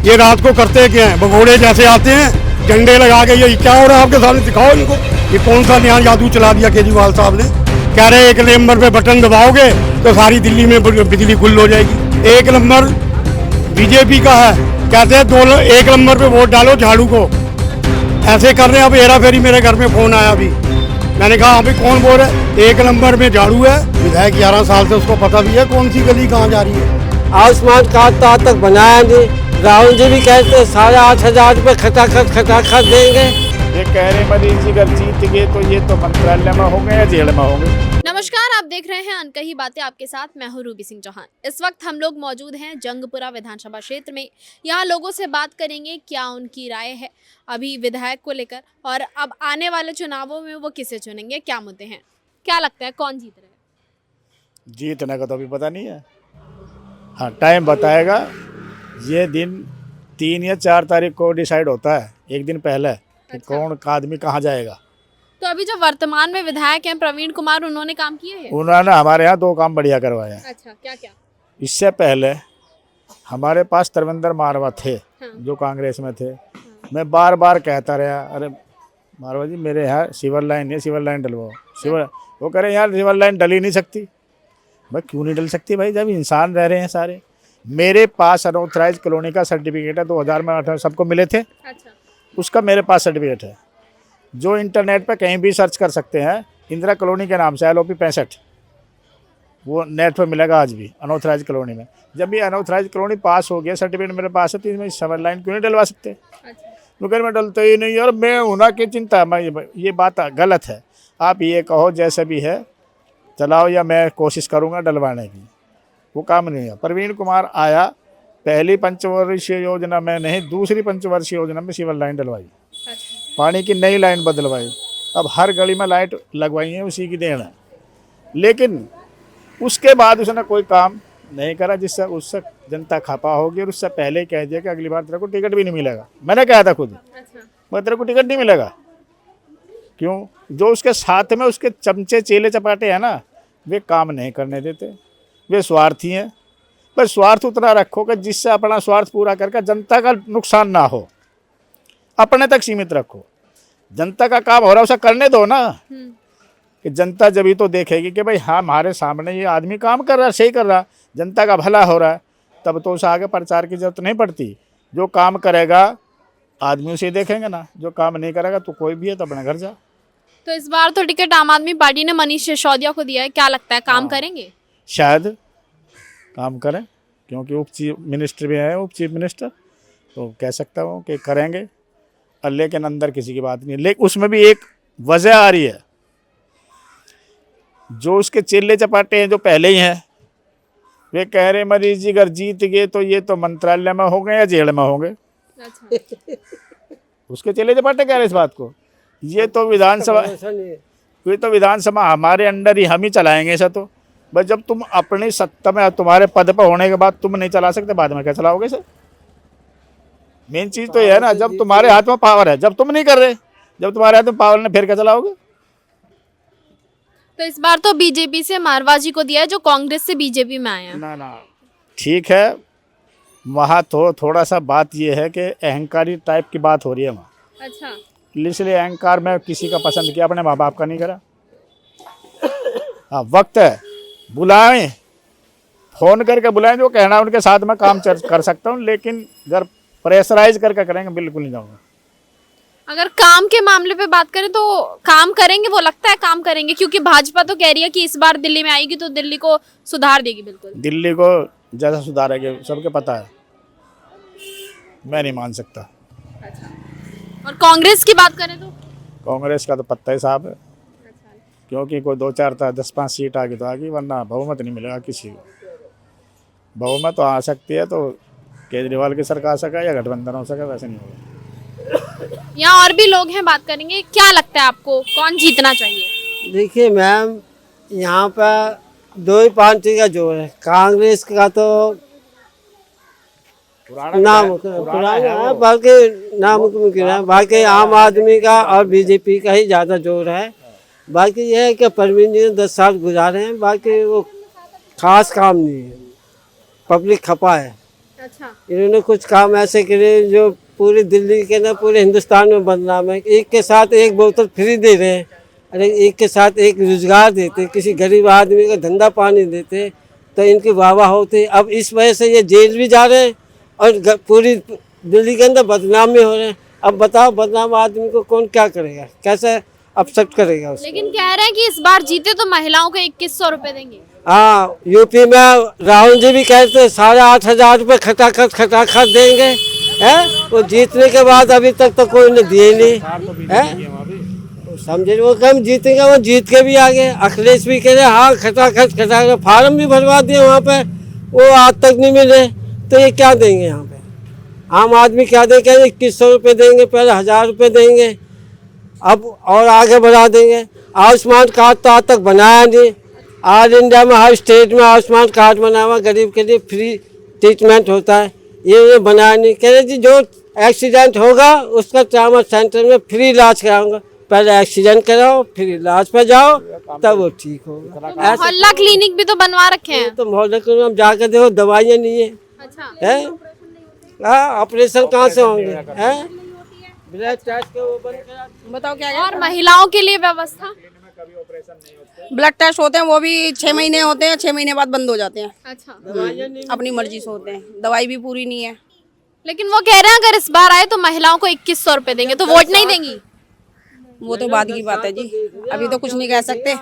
ये रात को करते क्या हैं, भगोड़े जैसे आते हैं, झंडे लगा के। ये क्या हो रहा है आपके सामने, दिखाओ इनको। ये कौन सा नया जादू चला दिया केजरीवाल साहब ने। कह रहे 1 नंबर पे बटन दबाओगे तो सारी दिल्ली में बिजली गुल हो जाएगी। 1 नंबर बीजेपी का है, कहते हैं 1 नंबर पे वोट डालो झाड़ू को। ऐसे कर रहे हैं। अब हेरा फेरी मेरे घर में फोन आया अभी, मैंने कहा अभी कौन बोल रहा है, 1 नंबर में झाड़ू है। विधायक 11 साल से, उसको पता भी है कौन सी गली कहाँ जा रही है। आयुष्मान कार्ड तो आज तक बनाया नहीं। राहुल जी भी कहते हैं 8,500 रुपये खटाखट देंगे। ये कह रहे मोदी जी अगर जीत गए तो ये तो मंत्रालय में होंगे या जेल में होंगे। नमस्कार, आप देख रहे हैं अनकही बातें, आपके साथ मैं हूं रूबी सिंह चौहान। इस वक्त हम लोग मौजूद हैं जंगपुरा विधानसभा क्षेत्र में। यहाँ लोगों से बात करेंगे क्या उनकी राय है अभी विधायक को लेकर, और अब आने वाले चुनावों में वो किसे चुनेंगे, क्या मुद्दे हैं, क्या लगता है कौन जीत रहे हैं? जीतने का तो अभी पता नहीं है, हाँ टाइम बताएगा। ये दिन 3 या 4 तारीख को डिसाइड होता है, एक दिन पहले कि कौन आदमी कहाँ जाएगा। तो अभी जो वर्तमान में विधायक हैं प्रवीण कुमार, उन्होंने काम किए हैं? उन्होंने हमारे यहाँ 2 काम बढ़िया करवाए हैं। अच्छा, क्या क्या? इससे पहले हमारे पास धर्मेंद्र मारवा थे, हाँ। जो कांग्रेस में थे। मैं बार बार कहता रहा, अरे मारवा जी मेरे यहाँ सिविल लाइन है, सिविल लाइन डलवाओ। सिविल, वो कह रहे यार सिविल लाइन डल ही नहीं सकती। भाई क्यों नहीं डल सकती भाई, जब इंसान रह रहे हैं सारे। मेरे पास अनऑथराइज कॉलोनी का सर्टिफिकेट है, 2000 में सबको मिले थे। अच्छा। उसका मेरे पास सर्टिफिकेट है, जो इंटरनेट पे कहीं भी सर्च कर सकते हैं। इंदिरा कॉलोनी के नाम से LOP 65, वो नेट पर मिलेगा आज भी अनऑथराइज कॉलोनी में। जब ये अनऑथराइज कॉलोनी पास हो गया, सर्टिफिकेट मेरे पास है, तो इसमें सिविल लाइन क्यों नहीं डलवा सकते? अच्छा। मैं डलते ही नहीं और मैं होना की चिंता, मैं ये बात गलत है। आप ये कहो जैसे भी है चलाओ, या मैं कोशिश करूँगा डलवाने की, वो काम नहीं है। प्रवीण कुमार आया, पहली पंचवर्षीय योजना में नहीं, दूसरी पंचवर्षीय योजना में सिविल लाइन डलवाई, पानी की नई लाइन बदलवाई। अब हर गली में लाइट लगवाई है, उसी की देन है। लेकिन उसके बाद उसने कोई काम नहीं करा जिससे उससे जनता खपा होगी, और उससे पहले ही कह दिया कि अगली बार तेरे को टिकट भी नहीं मिलेगा। मैंने कहा था खुद, मैं तेरे को टिकट नहीं मिलेगा। क्यों? जो उसके साथ में उसके चमचे चेले चपाटे हैं ना, वे काम नहीं करने देते, वे स्वार्थी हैं। पर स्वार्थ उतना रखो कि जिससे अपना स्वार्थ पूरा करके जनता का नुकसान ना हो, अपने तक सीमित रखो। जनता का काम हो रहा है उसे करने दो ना, कि जनता जब ही तो देखेगी कि भाई हाँ हमारे सामने ये आदमी काम कर रहा है, सही कर रहा है, जनता का भला हो रहा है, तब तो उसे आगे प्रचार की जरूरत नहीं पड़ती। जो काम करेगा आदमी उसे देखेंगे ना, जो काम नहीं करेगा तो कोई भी है तो अपने घर जा। तो इस बार तो टिकट आम आदमी पार्टी ने मनीष सिसोदिया को दिया है, क्या लगता है काम करेंगे? शायद काम करें, क्योंकि उप चीफ मिनिस्टर भी है, उप चीफ मिनिस्टर, तो कह सकता हूँ कि करेंगे। और लेकिन अंदर किसी की बात नहीं। लेकिन उसमें भी एक वजह आ रही है, जो उसके चेले चपाटे हैं जो पहले ही हैं, वे कह रहे मरीज जी अगर जीत गए तो ये तो मंत्रालय में होंगे या जेल में होंगे। अच्छा। उसके चेले चपाटे कह रहे इस बात को। ये तो विधानसभा हमारे अंडर ही, हम ही चलाएंगे ऐसा। तो बस जब तुम अपनी सत्ता में, तुम्हारे पद पर होने के बाद तुम नहीं चला सकते, बाद में क्या चलाओगे सर? मेन चीज तो ये है ना, जब तुम्हारे हाथ में पावर है, जब तुम नहीं कर रहे, जब तुम्हारे हाथ में पावर नहीं, फिर क्या चलाओगे? तो इस बार तो बीजेपी से मारवा जी को दिया है, जो कांग्रेस से बीजेपी में आए हैं। ना ठीक है, वहाँ तो थोड़ा सा बात ये है कि अहंकारी टाइप की बात हो रही है वहाँ। अच्छा। इसलिए अहंकार में किसी का पसंद किया, अपने माँ बाप का नहीं करा। हाँ वक्त है, बुलाएं, फ़ोन करके बुलाएं, जो कहना उनके साथ में काम कर सकता हूँ। लेकिन अगर प्रेशराइज करके करेंगे बिल्कुल नहीं जाऊँगा। अगर काम के मामले पे बात करें तो काम करेंगे, वो लगता है काम करेंगे, क्योंकि भाजपा तो कह रही है कि इस बार दिल्ली में आएगी तो दिल्ली को सुधार देगी। बिल्कुल दिल्ली को जैसा सुधारेगी सबके पता है, मैं नहीं मान सकता। अच्छा। और कांग्रेस की बात करें तो कांग्रेस का तो पत्ता ही साफ है। क्योंकि कोई 2-4 10-5 सीट आ गई तो आ गई, वरना बहुमत नहीं मिलेगा किसी को। बहुमत तो आ सकती है तो केजरीवाल की सरकार सका या गठबंधन हो सका, वैसे नहीं होगा। यहाँ और भी लोग हैं, बात करेंगे। क्या लगता है आपको कौन जीतना चाहिए? देखिए मैम, यहाँ पर 2 ही पार्टी का जोर है। कांग्रेस का तो पुराना है, बाकी नामुमकिन है। बाकी आम आदमी का और बीजेपी का ही ज़्यादा जोर है। बाकी यह है कि प्रवीण जी ने 10 साल गुजारे हैं, बाकी वो खास काम नहीं है, पब्लिक खपा है। अच्छा। इन्होंने कुछ काम ऐसे करे जो पूरी दिल्ली के ना पूरे हिंदुस्तान में बदनाम है। एक के साथ एक बोतल फ्री दे रहे हैं, अरे एक के साथ एक रोजगार देते, किसी गरीब आदमी का धंधा पानी देते तो इनकी वाह होती। अब इस वजह से ये जेल भी जा रहे हैं और पूरी दिल्ली के अंदर बदनाम भी हो रहे हैं। अब बताओ बदनाम आदमी को कौन क्या करेगा, कैसे अपसेट करेगा उसको। लेकिन कह रहे हैं कि इस बार जीते तो महिलाओं को 2100 रुपए देंगे। हाँ, यूपी में राहुल जी भी कहते 8,500 रुपये खटाखट देंगे, है वो जीतने के बाद अभी तक तो कोई ने दिए नहीं है। समझे वो कम जीतेंगे, वो जीत के भी आ गए। अखिलेश भी कह रहे हाँ खटाखट फार्म भी भरवा दिए वहाँ पे, वो आज तक नहीं मिले। तो ये क्या देंगे यहाँ पे, आम आदमी क्या देंगे? 2100 रुपये देंगे, पहले 1000 रुपये देंगे, अब और आगे बढ़ा देंगे। आयुष्मान कार्ड तो आज तक बनाया नहीं। ऑल इंडिया में हर स्टेट में आयुष्मान कार्ड बना हुआ, गरीब के लिए फ्री ट्रीटमेंट होता है, ये बनाया नहीं। कह रहे जी जो एक्सीडेंट होगा उसका ट्रामा सेंटर में फ्री इलाज कराऊंगा। पहले एक्सीडेंट कराओ फिर इलाज पे जाओ तब वो ठीक होगा। मोहल्ला क्लिनिक भी तो बनवा रखे हैं। तो मोहल्ला क्लिनिक में जाकर देखो दवाइयाँ नहीं है, अच्छा। है ऑपरेशन कहाँ से होंगे, है ब्लड टेस्ट के वो बंद करा। बताओ क्या और महिलाओं के लिए व्यवस्था? ब्लड टेस्ट होते हैं वो भी 6 महीने होते हैं, 6 महीने बाद बंद हो जाते हैं। अच्छा। अपनी मर्जी से होते हैं, दवाई भी पूरी नहीं है। लेकिन वो कह रहे हैं अगर इस बार आए तो महिलाओं को 2100 रुपए देंगे, तो वोट नहीं देंगी? वो तो बाद की बात है जी, अभी तो कुछ नहीं कह सकते।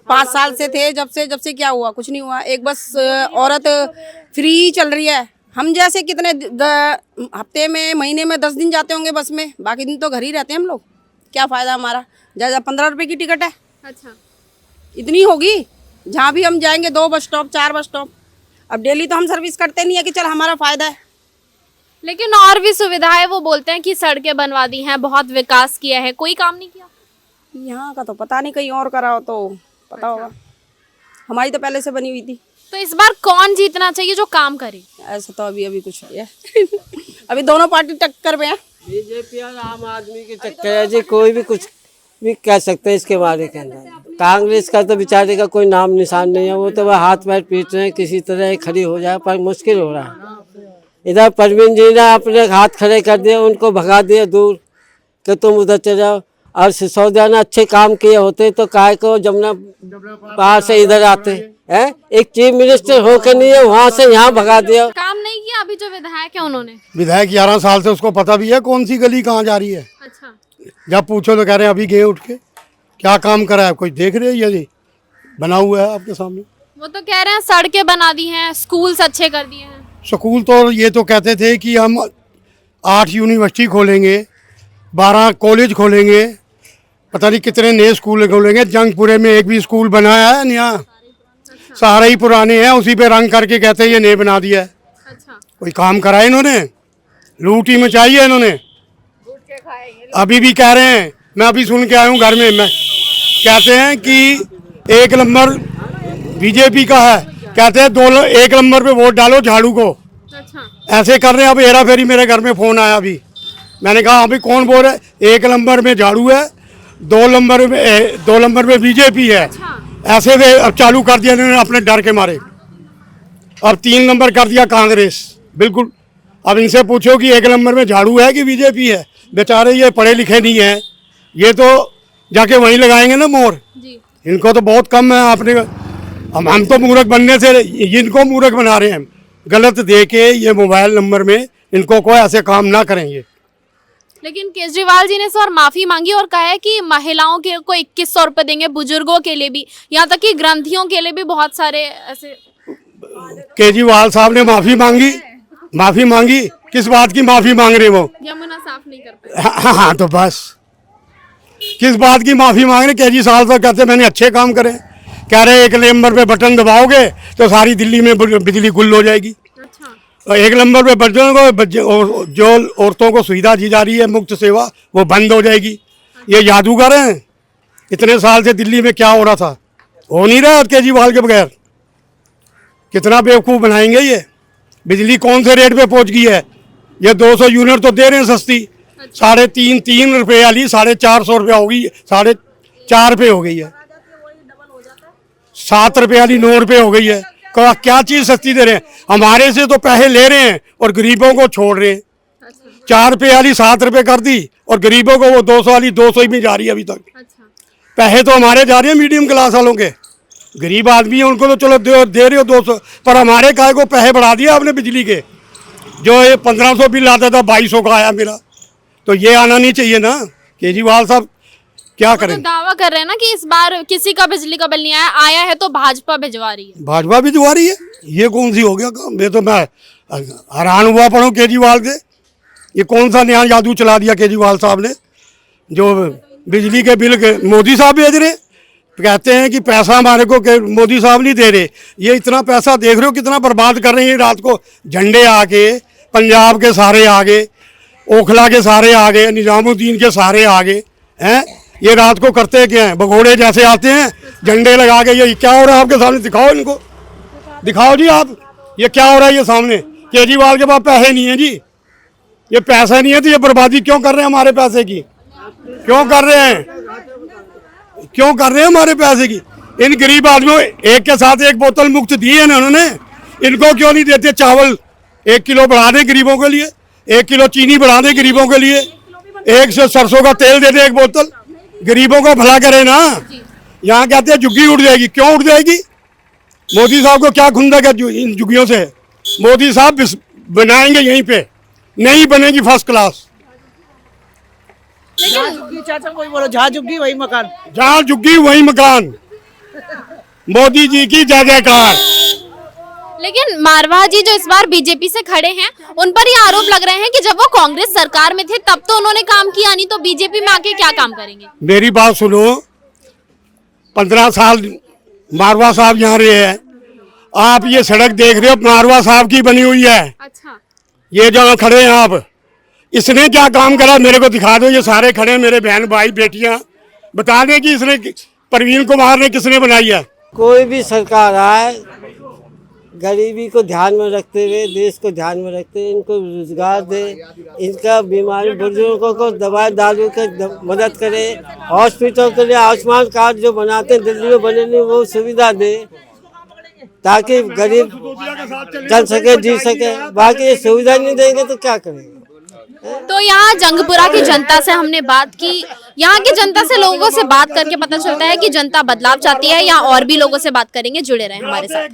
5 साल से थे, जब से क्या हुआ, कुछ नहीं हुआ। एक बस औरत फ्री चल रही है। हम जैसे कितने हफ्ते में महीने में 10 दिन जाते होंगे बस में, बाकी दिन तो घर ही रहते हैं हम लोग। क्या फ़ायदा हमारा, ज़्यादा 15 रुपए की टिकट है। अच्छा। इतनी होगी जहाँ भी हम जाएंगे 2 बस स्टॉप 4 बस स्टॉप। अब डेली तो हम सर्विस करते नहीं है कि चल हमारा फ़ायदा है। लेकिन और भी सुविधाएं वो बोलते हैं कि सड़कें बनवा दी हैं, बहुत विकास किया है, कोई काम नहीं किया। यहाँ का तो पता नहीं, कहीं और करा हो तो पता होगा। हमारी तो पहले से बनी हुई थी। तो इस बार कौन जीतना चाहिए जो काम करे? ऐसा तो अभी कुछ है अभी दोनों पार्टी टक्कर में है। बीजेपी और आम आदमी के चक्कर है जी, कोई भी कुछ भी कह सकते हैं इसके बारे के अंदर। कांग्रेस का तो बेचारे का कोई नाम निशान नहीं है, वो तो वह हाथ पैर पीट रहे हैं, किसी तरह खड़ी हो जाए, पर मुश्किल हो रहा है। इधर परवीन जी ने अपने हाथ खड़े कर दिए, उनको भगा दिया दूर कि तुम उधर चले जाओ। और सिसोदिया ने अच्छे काम किए होते तो काय को जमुना पार से इधर आते हैं। एक चीफ मिनिस्टर होकर नहीं है, वहाँ से यहाँ भगा दिया। काम नहीं किया अभी जो विधायक है उन्होंने। विधायक 11 साल से, उसको पता भी है कौन सी गली कहाँ जा रही है। अच्छा। जब पूछो तो कह रहे हैं अभी गए उठ के, क्या काम करा है, कोई देख रहे हैं? ये बना हुआ है आपके सामने। वो तो कह रहे हैं सड़कें बना दी हैं, स्कूल्स अच्छे कर दिए हैं। स्कूल तो ये तो कहते थे कि हम 8 यूनिवर्सिटी खोलेंगे, 12 कॉलेज खोलेंगे, पता नहीं कितने नए स्कूल खोलेंगे। जंगपुरे में एक भी स्कूल बनाया है यहाँ? सारे ही पुराने हैं, उसी पे रंग करके कहते हैं ये नए बना दिया है। अच्छा। कोई काम करा है इन्होंने? लूट ही मचाई है इन्होंने। अभी भी कह रहे हैं, मैं अभी सुन के आया हूँ घर में, मैं कहते हैं कि 1 नंबर बीजेपी का है, कहते हैं 1 नंबर पे वोट डालो झाड़ू को। अच्छा। ऐसे कर रहे हैं। अब हेरा फेरी मेरे घर में फ़ोन आया अभी, मैंने कहा अभी कौन बोल रहे? 1 नंबर में झाड़ू है, 2 नंबर में बीजेपी है। अच्छा। ऐसे वे अब चालू कर दिया इन्होंने अपने डर के मारे। अब 3 नंबर कर दिया कांग्रेस, बिल्कुल। अब इनसे पूछो कि 1 नंबर में झाड़ू है कि बीजेपी है? बेचारे ये पढ़े लिखे नहीं हैं, ये तो जाके वहीं लगाएंगे ना मोर जी। इनको तो बहुत कम है। आपने हम तो मूर्ख बनने से इनको मूर्ख बना रहे हैं। गलत दे के ये मोबाइल नंबर में इनको कोई ऐसे काम ना करेंगे। लेकिन केजरीवाल जी ने इस बार माफी मांगी और कहा है कि महिलाओं के को 2100 रुपए देंगे, बुजुर्गों के लिए भी, यहाँ तक कि ग्रंथियों के लिए भी बहुत सारे ऐसे। केजरीवाल साहब ने माफी मांगी किस बात की माफी मांग रहे वो? यमुना साफ नहीं कर पाए। हाँ तो बस किस बात की माफी मांग रहे? केजरीवाल तो कहते मैंने अच्छे काम करे, कह रहे 1 नंबर पे बटन दबाओगे तो सारी दिल्ली में बिजली गुल हो जाएगी। अच्छा। और 1 नंबर पे बटन को जो औरतों को सुविधा दी जा रही है मुफ्त सेवा, वो बंद हो जाएगी। ये जादूगर हैं। इतने साल से दिल्ली में क्या हो रहा था, हो नहीं रहा केजरीवाल के बगैर। कितना बेवकूफ़ बनाएंगे ये। बिजली कौन से रेट पे पहुंच गई है? ये 200 यूनिट तो दे रहे हैं सस्ती, 3.5 रुपये वाली 450 रुपया हो गई, 4.5 रुपये हो गई है। 7 रुपये वाली 9 रुपये हो गई है। क्या चीज सस्ती दे रहे हैं? हमारे से तो पैसे ले रहे हैं और गरीबों को छोड़ रहे हैं। 4 रुपये वाली 7 रुपये कर दी और गरीबों को वो 200 वाली 200 ही में जा रही है अभी तक। पैसे तो हमारे जा रहे हैं मीडियम क्लास वालों के, गरीब आदमी है उनको तो चलो दे रहे हो 200, पर हमारे काय को पैसे बढ़ा दिया आपने बिजली के। जो ये 1500 बिल आता था 2200 का आया मेरा, तो ये आना नहीं चाहिए ना। केजरीवाल साहब क्या तो करें? दावा कर रहे हैं ना कि इस बार किसी का बिजली का बिल नहीं आया है तो भाजपा भिजवा रही है। भाजपा भी भिजवा रही है, ये कौन सी हो गया काम? ये तो मैं हैरान हुआ पढ़ूँ केजरीवाल से। ये कौन सा नया जादू चला दिया केजरीवाल साहब ने, जो बिजली के बिल के मोदी साहब भेज रहे। कहते हैं कि पैसा हमारे को मोदी साहब नहीं दे रहे। ये इतना पैसा देख रहे हो कितना बर्बाद कर रहे हैं। रात को झंडे आके पंजाब के सारे आगे, ओखला के सारे आगे, निजामुद्दीन के सारे आगे हैं। ये रात को करते क्या हैं? भगोड़े जैसे आते हैं झंडे लगा के। ये क्या हो रहा है आपके सामने? दिखाओ इनको, दिखाओ जी आप, ये क्या हो रहा है ये सामने? केजरीवाल के पास पैसे नहीं है जी, ये पैसा नहीं है तो ये बर्बादी क्यों कर रहे हैं हमारे पैसे की? क्यों कर रहे हैं? क्यों कर रहे हैं हमारे पैसे की? इन गरीब आदमियों एक के साथ एक बोतल मुफ्त दी है ना उन्होंने, इनको क्यों नहीं देते? चावल 1 किलो बढ़ा दें गरीबों के लिए, 1 किलो चीनी बढ़ा दें गरीबों के लिए, 1 से सरसों का तेल दे दे 1 बोतल, गरीबों को भला करे ना। यहाँ कहते हैं झुग्गी उड़ जाएगी, क्यों उड़ जाएगी? मोदी साहब को क्या खुंदक है इन झुग्गियों से? मोदी साहब बनाएंगे यहीं पे, नहीं बनेगी फर्स्ट क्लास। चाचा कोई बोलो, जहाँ झुग्गी वही मकान, जहाँ झुग्गी वही मकान। मोदी जी की जय जयकार। लेकिन मारवाह जी जो इस बार बीजेपी से खड़े हैं उन पर ये आरोप लग रहे हैं कि जब वो कांग्रेस सरकार में थे तब तो उन्होंने काम किया नहीं, तो बीजेपी में आके क्या काम करेंगे? मेरी बात सुनो, 15 साल मारवाह साहब यहाँ रहे हैं। आप ये सड़क देख रहे हो मारवाह साहब की बनी हुई है। अच्छा, ये जहाँ खड़े हैं आप, इसने क्या काम करा मेरे को दिखा दो। ये सारे खड़े हैं मेरे बहन भाई बेटियां, बता दें कि इसने परवीन कुमार ने किसने बनाई है? कोई भी सरकार आए, गरीबी को ध्यान में रखते हुए, देश को ध्यान में रखते हुए इनको रोजगार दे, इनका बीमारी बुजुर्गों को दवाई दारू के मदद करे, हॉस्पिटल के लिए आयुष्मान कार्ड जो बनाते हैं दिल्ली में बने नहीं वो सुविधा दे, ताकि गरीब चल सके जी सके। बाकी ये सुविधा नहीं देंगे तो क्या करेंगे? तो यहाँ जंगपुरा की जनता से हमने बात की। यहाँ की जनता से लोगों से बात करके पता चलता है कि जनता बदलाव चाहती है। यहाँ और भी लोगों से बात करेंगे, जुड़े रहें हमारे साथ।